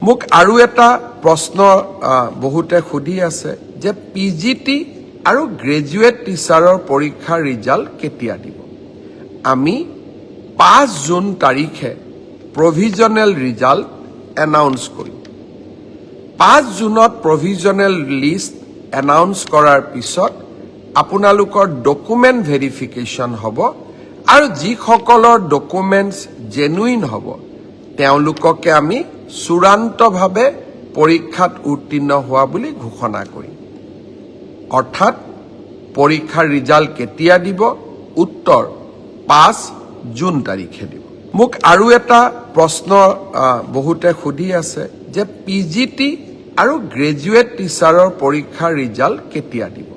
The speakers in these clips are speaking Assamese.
মোক আৰু এটা প্ৰশ্ন বহুতে সুধি আছে যে পিজিটি আৰু গ্ৰেজুৱেট টিচাৰৰ পৰীক্ষাৰ ৰিজাল্ট কেতিয়া দিব। আমি 5 জুন তাৰিখে প্ৰভিজনেল ৰিজাল্ট এনাউন্স কৰিম। 5 জুনত প্ৰভিজনেল লিষ্ট এনাউন্স কৰাৰ পিছত আপোনালোকৰ ডকুমেণ্ট ভেৰিফিকেশ্যন হ'ব আৰু যিসকলৰ ডকুমেণ্টছ জেনুইন হ'ব তেওঁলোককে আমি চূড়ান্তভাৱে পৰীক্ষাত উত্তীৰ্ণ হোৱা বুলি ঘোষণা কৰিম। অৰ্থাৎ পৰীক্ষাৰ ৰিজাল্ট কেতিয়া দিব? উত্তৰ 5 জুন তাৰিখে দিব। মোক আৰু এটা প্ৰশ্ন বহুতে সুধি আছে যে পিজিটি আৰু গ্ৰেজুৱেট টিচাৰৰ পৰীক্ষাৰ ৰিজাল্ট কেতিয়া দিব।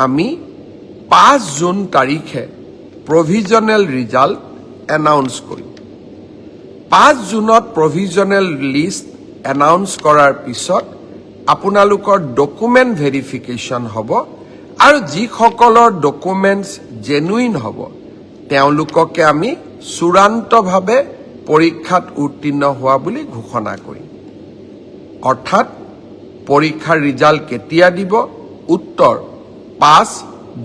আমি 5 জুন তাৰিখে প্ৰভিজনেল ৰিজাল্ট এনাউন্স কৰিম। 5 জুনত প্ৰভিজনেল লিষ্ট এনাউন্স কৰাৰ পিছত আপোনালোকৰ ডকুমেণ্ট ভেৰিফিকেশ্যন হ'ব আৰু যিসকলৰ ডকুমেণ্টছ জেনুইন হ'ব তেওঁলোককে আমি চূড়ান্তভাৱে পৰীক্ষাত উত্তীৰ্ণ হোৱা বুলি ঘোষণা কৰিম। অৰ্থাৎ পৰীক্ষাৰ ৰিজাল্ট কেতিয়া দিব? উত্তৰ 5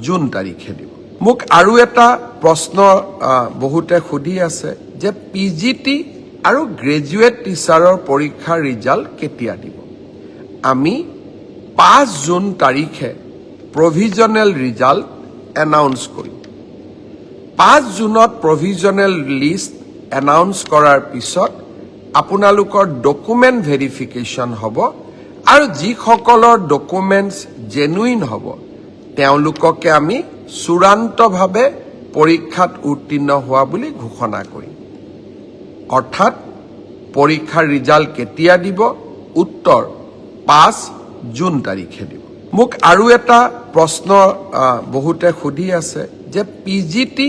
জুন তাৰিখে দিব। মোক আৰু এটা প্ৰশ্ন বহুতে সুধি আছে যে পিজিটি আৰু গ্ৰেজুৱেট টিচাৰৰ পৰীক্ষাৰ ৰিজাল্ট কেতিয়া দিব। আমি 5 জুন তাৰিখে প্ৰভিজনেল ৰিজাল্ট এনাউন্স কৰিম। 5 জুনত প্ৰভিজনেল লিষ্ট এনাউন্স কৰাৰ পিছত আপোনালোকৰ ডকুমেণ্ট ভেৰিফিকেশ্যন হ'ব আৰু যিসকলৰ ডকুমেণ্টছ জেনুইন হ'ব তেওঁলোককে আমি চূড়ান্তভাৱে পৰীক্ষাত উত্তীৰ্ণ হোৱা বুলি ঘোষণা কৰিম। অৰ্থাৎ পৰীক্ষাৰ ৰিজাল্ট কেতিয়া দিব? উত্তৰ 5 জুন তাৰিখে দিব। মোক আৰু এটা প্ৰশ্ন বহুতে সুধি আছে যে পিজিটি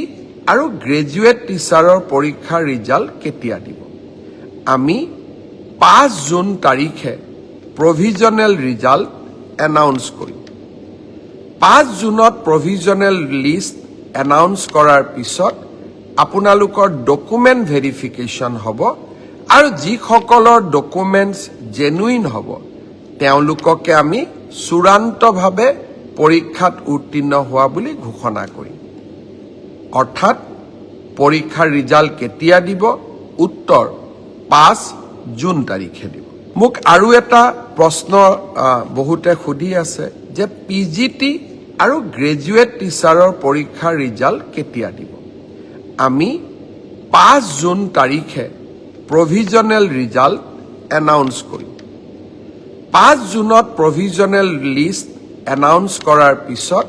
আৰু গ্ৰেজুৱেট টিচাৰৰ পৰীক্ষাৰ ৰিজাল্ট কেতিয়া দিব। আমি 5 জুন তাৰিখে প্ৰভিজনেল ৰিজাল্ট এনাউন্স কৰিম। 5 জুনত প্ৰভিজনেল লিষ্ট এনাউন্স কৰাৰ পিছত আপোনালোকৰ ডকুমেণ্ট ভেৰিফিকেশ্যন হ'ব আৰু যিসকলৰ ডকুমেণ্টছ জেনুইন হ'ব তেওঁলোককে আমি চূড়ান্তভাৱে পৰীক্ষাত উত্তীৰ্ণ হোৱা বুলি ঘোষণা কৰিম। অৰ্থাৎ পৰীক্ষাৰ ৰিজাল্ট কেতিয়া দিব? উত্তৰ 5 জুন তাৰিখে দিব। মোক আৰু এটা প্ৰশ্ন বহুতে সুধি আছে যে পিজিটি আৰু গ্ৰেজুৱেট টিচাৰৰ পৰীক্ষাৰ ৰিজাল্ট কেতিয়া দিব। আমি 5 জুন তাৰিখে প্ৰভিজনেল ৰিজাল্ট এনাউন্স কৰিম। 5 জুনত প্ৰভিজনেল লিষ্ট এনাউন্স কৰাৰ পিছত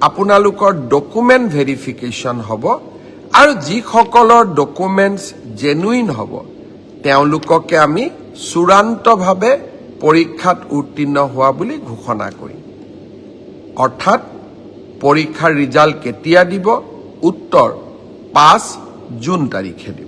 আপোনালোকৰ ডকুমেণ্ট ভেৰিফিকেশ্যন হ'ব আৰু যিসকলৰ ডকুমেণ্টছ জেনুইন হ'ব তেওঁলোককে আমি চূড়ান্তভাৱে পৰীক্ষাত উত্তীৰ্ণ হোৱা বুলি ঘোষণা কৰিম। অৰ্থাৎ পৰীক্ষাৰ ৰিজাল্ট কেতিয়া দিব? উত্তৰ 5 জুন তাৰিখে দিব।